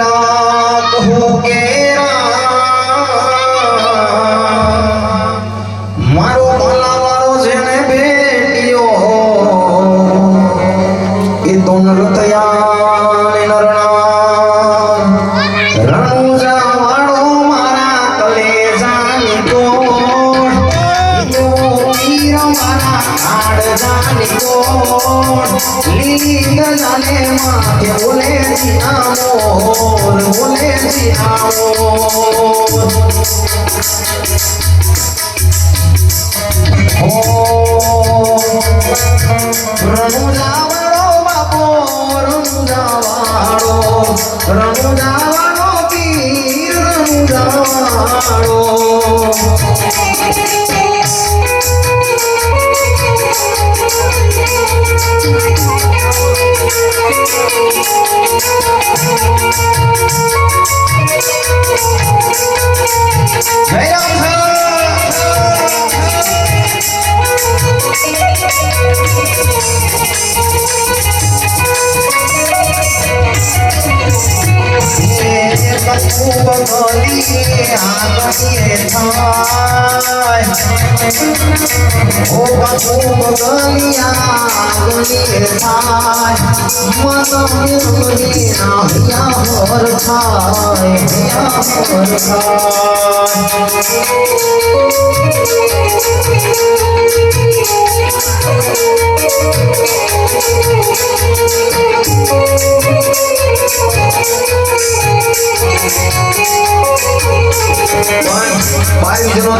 કહું કે મારો ભલાવાળો છે ને બેટીઓ એ તો નૃત્યા નરણા રણુજા વાળો મારા કલેજાની કોણ વીર મારા કાળજાની કોણ લીલી ગજાને માથે બોલે જીનામોર બોલે જીનામોર રણુજાવાળો બાપો રણુજાવાળો પીર રણુજાવાળો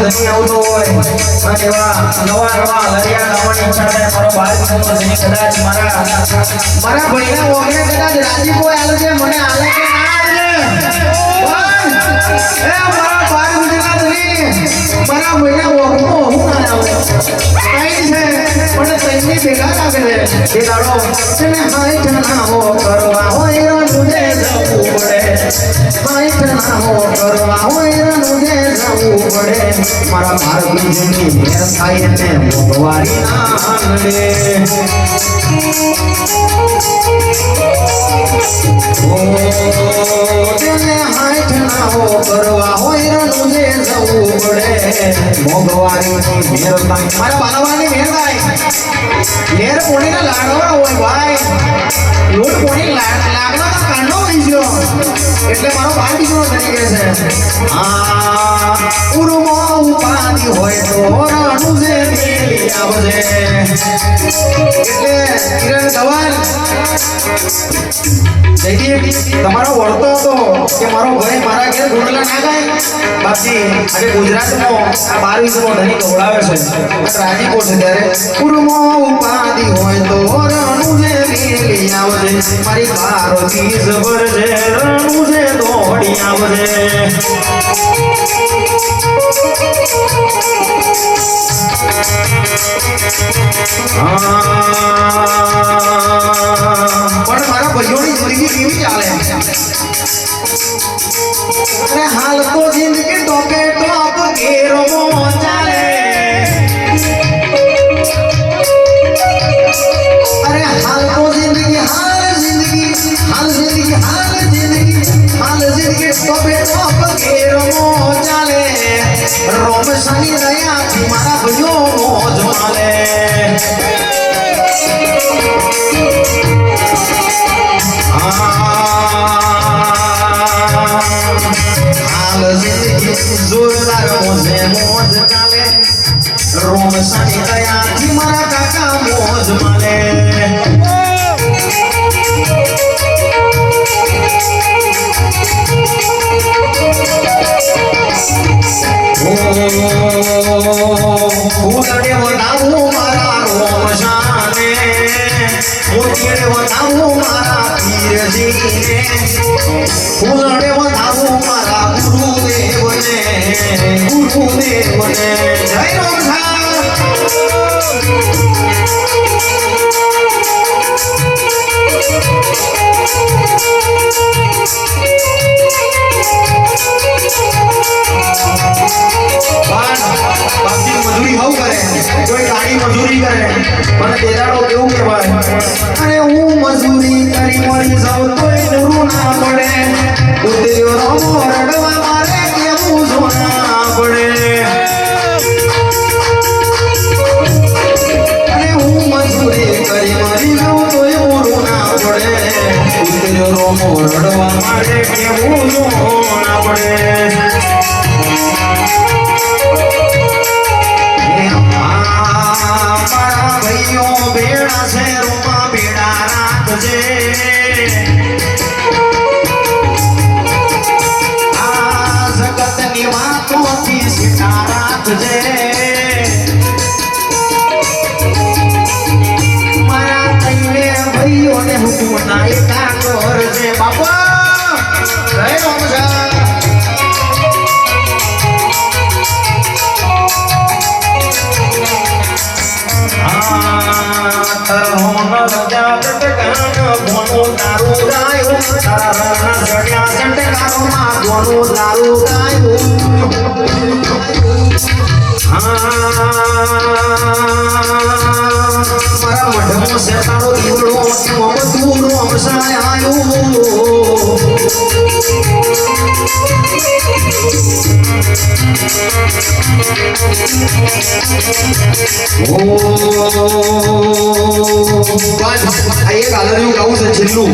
ધણી આવતો હોય અને એવા નવા લરિયા લાવવાની ઈચ્છા થાય મારો બાળ ધણી કદાચ મારા ભાઈના ઓગણે કદાચ રાજીપો આલે છે મને આલે કે ના આલે એ મારા બાળ ધણીના ધણી મારા ભાઈના ઓગણો હું ના આવે કઈ છે પણ તૈની ભેગા લાગે છે એ દાડો તને હાઈટ ના હો કરવા હોય રુજે જવું પડે હાઈટ ના હો કરવા હોય રુજે જવું પડે મારા ભારતીની મેર થાય ને ભગવારી આંગણે ઓ તને હાઈટ ના હો કરવા હોય રુજે જવું પડે ભગવારી મેર થાય મારા બાલવાની મેર થાય લેર કોણીના લાડવા હોય ભાઈ લોટ કોણી લાગણા તો કાંડો થઈ ગયો એટલે મારો બાળ દીકરો તરીકે છે આ ઉરુમો ઉપાધી હોય તો રાણું જે મેલી આવજે એટલે કિરણ ધવલ જયદીપ તમારો વળતો હતો કે મારો ભાઈ મારા ઘેર ગોળલા ના ગાય બાકી આજે ગુજરાતમાં આ 12નો ધણી ગવડાવે છે રાજીપો છે ત્યારે ઉરુમો ઉપાધી હોય તો રાણું જે મેલી આવજે મારી ભારતી જબર છે રાણું જે દોડી આવજે પણ મારા ભાઈઓની જિંદગી કેવી ચાલે અરે હાલ તો જિંદગી ટોકે ટોપ ઘેરો ચાલે અરે હાલ તો જિંદગી ટોપે ટોપ ઘેરો ચાલે રોમ શનિ દયાથી મારા ભાઈઓ મોજ માલે હાલ જિંદગી જોરદાર મોજે મોજ ચાલે રોમ શનિ દયાથી મારા કાકા મોજ માલે ફૂલડે વધાવું મારા રોમ શાને મોતીડે વધાવું મારા પીરજીને ફૂલડે વધાવું મારા ગુરુદેવને જય રોમ મજૂરી હવ કરે કોઈ ગાડી મજૂરી કરે મને તેરાડો કેવું કહેવાય અરે હું મજૂરી કરી મરી જાઉં તોય ડરું ના પડે ઉતર્યો રોમો રડવા મારે કેવું જોના પડે અને હું મજૂરી કરી મારી લઉં તો એ મોરું ના પડે ઉતર્યો રોમો રડવા મારે કેવું જોના પડે બેડા છે રૂપા બેડા રાખજે આ જગતની વાતોથી સીધા રાખજે મારા તઈને ભાઈઓને હુકમ ના એકા કરજે બાપા જય રામજા મારા મઢનો શેતાનો દીવડો મમતુનો અમસાય આયો એક આલરિયું ગાવું છે છેલ્લું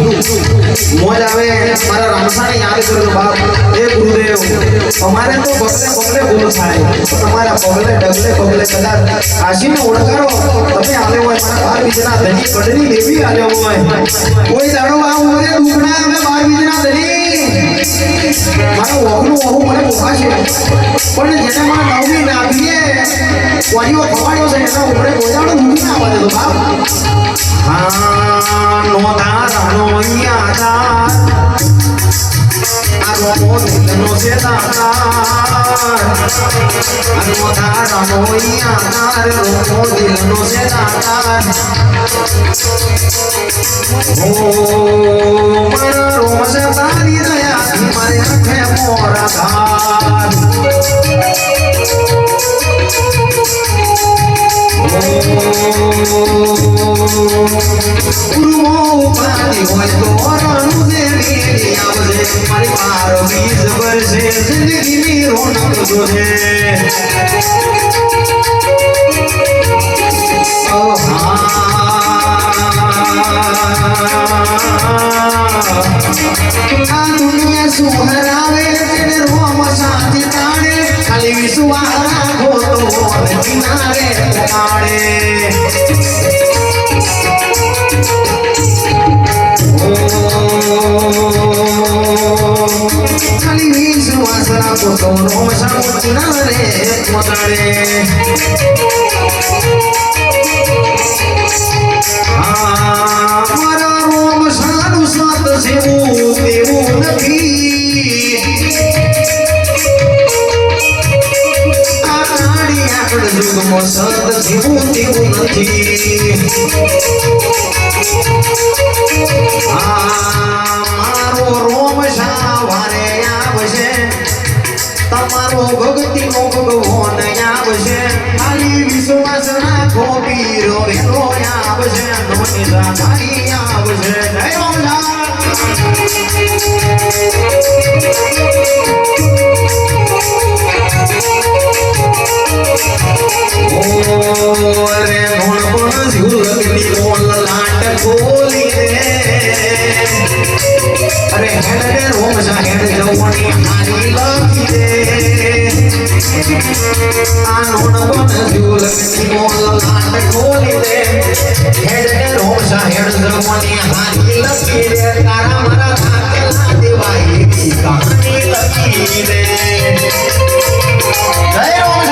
મોજ આવે મારા રામસાને યાદ કરો બાપ એ ગુરુદેવ અમારે તો બગલે બગલે ભૂલ થાય તમારા પગલે ડગલે પગલે કદાચ આશીને ઓળખારો તમે આલે હોય મારા બાર બીજના ધની કડની લેવી આલે હોય કોઈ દાડો આવું મને દુખણા અમે બાર બીજના ધની મારો ઓગનું ઓહું મને પોખા છે પણ જેને માં નવમી નાખીએ કોઈઓ ખવાડ્યો છે એના ઉપરે ગોજાડો દુખી ના આવે તો બાપ હા નો તારાનો યાદા આ રોમો દિલનો છે તારા નો તારાનો યાદા રોમો દિલનો છે તારા ઓ મારા રોમ છે તારી દયા મારી આંખે મોરા ધાર ગુરુઓ ઉપાધિ હોય તો રણું દેવી આવજે મારી પાર બીજ ભરશે જિંદગીની રોનક જોજે આ દુનિયા શું હરાવે તેને રોમ શાંતિ તાણે ખાલી વિશ્વાસ રાખો તો કિનારે પહોંચાડે ખાલી વિશ્વાસ રાખો તો રોમ શાંતિ કિનારે પહોંચાડે મારા રોમ સારું સાત જેવું તેવું નથી આ નાડી આપણે જુગમાં સત જેવું તેવું નથી મારો રોમ શાવારે આવશે તમારો ભક્તિનો ભગવાન આવશે ખાલી વિશ્વાસ રાખો પીરો વેલો આવશે નમનિતા તારી આવશે જય રામલાલ રે ધોણ પણ ઝુલકની મોલ લાટ ખોલી રે અરે હેડ રે રોમ હેડ જવણી હારી લખી દે આ નોણ પણ ઝુલકની મોલ લાટ ખોલી દે હેડ રે રોમ હેડ જવણી હારી લખી દે તારા મારા થાકેલા દેવાય એવી કહાની લખી દે જય રોમ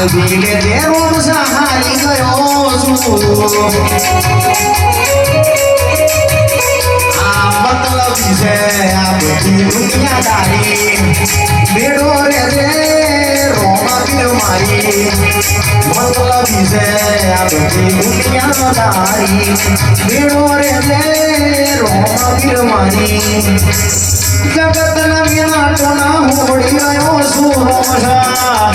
ધીરે દેવો સહારી ગયો છું આ મતલબ છે આ બધી દુનિયાદારી બેડો રે રે રોમા પીર મારી મતલબી છે આ બધી દુનિયા તારી મેળો રે લે રોમવીર મારી જગતના વિના કોના હોડી રહ્યો છું રોમશા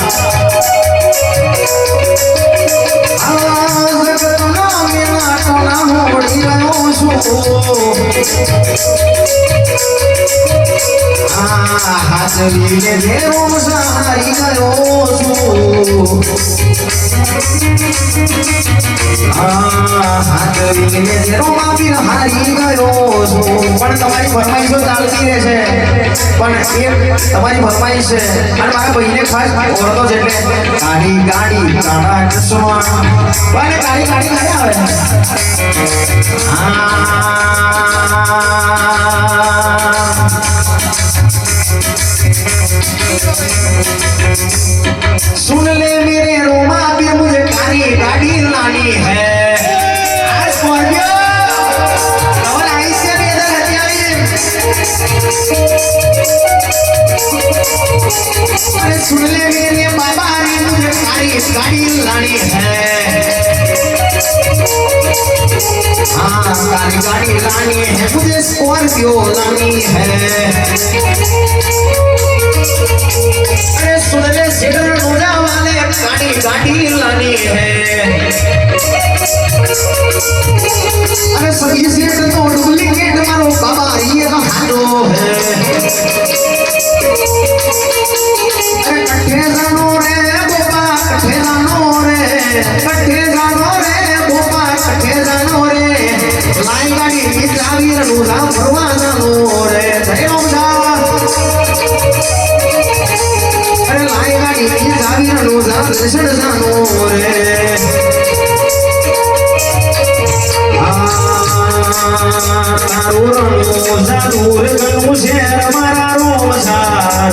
જગતના વિના કોના હોડી રહ્યો છું હાજરીને જે રોમશા હારી ગયો છું હાજરીને જે રોમવીર હારી ગયો છું પણ તમારી ફરમાઈશો ચાલતી રહેશે પણ એ તમારી ફરમાઈશ છે અને મારા ભાઈને ખાસ ઓળખો છે એટલે ગાડી ગાડી કાળા ચશ્મા ભલે ગાડી ગાડી ગાડી આવે सुन ले मेरे रोमा भी मुझे कारी गाड़ी लानी है और ऐसे बेदर अरे सुन ले मेरे बाबा भी मुझे कारी गाड़ी लानी है हाँ कारी गाड़ी लानी है मुझे स्कॉर्पियो लानी है अरे सुन ले सिगर रोजा वाले गाड़ी गाड़ी लानी है अरे सभी सेठ तो डुप्लीकेट मारो बाबा ये तो हारो है अरे कट्ठे जानो रे गोपा कट्ठे जानो रे कट्ठे जानो रे गोपा कट्ठे जानो रे लाई गाड़ी की चाबी रोजा भरवा जानो रे जय रोजा अरे लाई गाड़ी की चाबी रोजा दर्शन जानो रे रोजा दूर गयो शहर मारा रोजा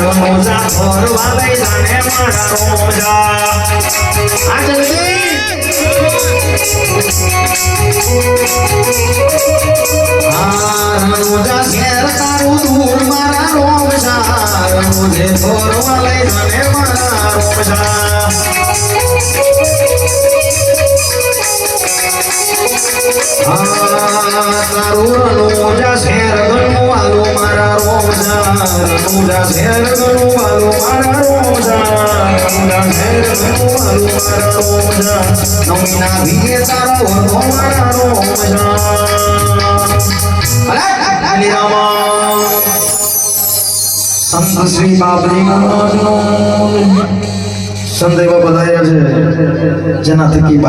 रोजा घर वाले जाने मारा रोजा आ जल्दी रोजा शहर तारू दूर मारा रोजा मुझे घर वाले जाने मारा रोजा रोजा शहर गणो वालो मारा रोजा रोजा शहर गणो वालो मारा रोजा रोजा शहर गणो वालो मारा रोजा नवीना भीगे तारो हो मारा रोजा हरे रामा संत श्री बाबरी महाराजનો સંદેહ બધાયા છે જેનાથી